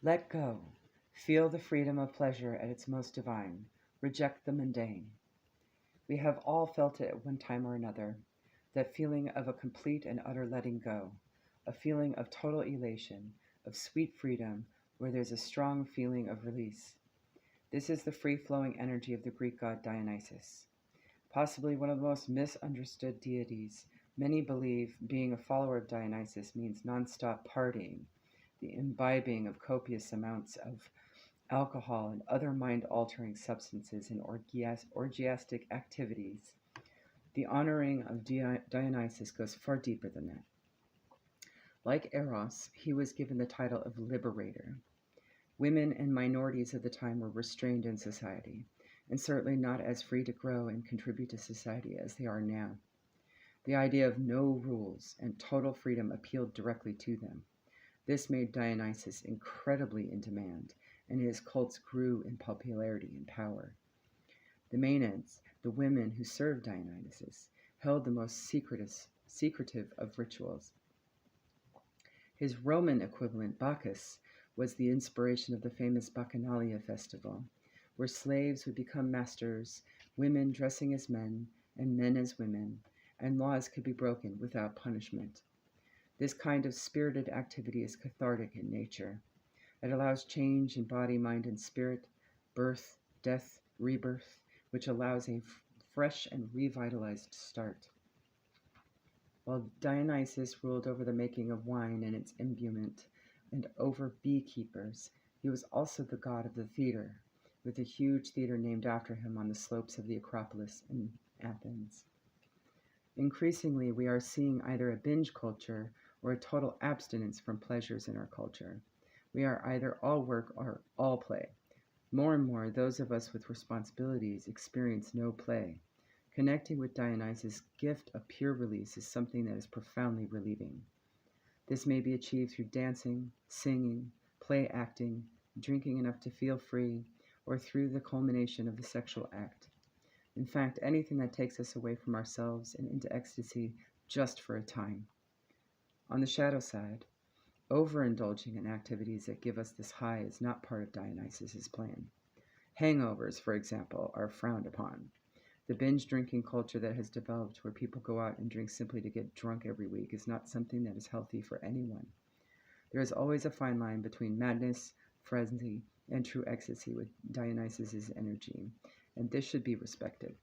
Let go. Feel the freedom of pleasure at its most divine. Reject the mundane. We have all felt it at one time or another, that feeling of a complete and utter letting go, a feeling of total elation, of sweet freedom, where there's a strong feeling of release. This is the free flowing energy of the Greek god Dionysus. Possibly one of the most misunderstood deities, many believe being a follower of Dionysus means nonstop partying, the imbibing of copious amounts of alcohol and other mind altering substances in orgiastic activities. The honoring of Dionysus goes far deeper than that. Like Eros, he was given the title of liberator. Women and minorities of the time were restrained in society, and certainly not as free to grow and contribute to society as they are now. The idea of no rules and total freedom appealed directly to them. This made Dionysus incredibly in demand, and his cults grew in popularity and power. The Maenads, the women who served Dionysus, held the most secretive of rituals. His Roman equivalent, Bacchus, was the inspiration of the famous Bacchanalia festival, where slaves would become masters, women dressing as men, and men as women, and laws could be broken without punishment. This kind of spirited activity is cathartic in nature. It allows change in body, mind, and spirit, birth, death, rebirth, which allows a fresh and revitalized start. While Dionysus ruled over the making of wine and its imbuement, and over beekeepers, he was also the god of the theater, with a huge theater named after him on the slopes of the Acropolis in Athens. Increasingly, we are seeing either a binge culture or a total abstinence from pleasures in our culture. We are either all work or all play. More and more, those of us with responsibilities experience no play. Connecting with Dionysus' gift of pure release is something that is profoundly relieving. This may be achieved through dancing, singing, play acting, drinking enough to feel free, or through the culmination of the sexual act. In fact, anything that takes us away from ourselves and into ecstasy just for a time. On the shadow side, overindulging in activities that give us this high is not part of Dionysus' plan. Hangovers, for example, are frowned upon. The binge drinking culture that has developed where people go out and drink simply to get drunk every week is not something that is healthy for anyone. There is always a fine line between madness, frenzy, and true ecstasy with Dionysus' energy, and this should be respected.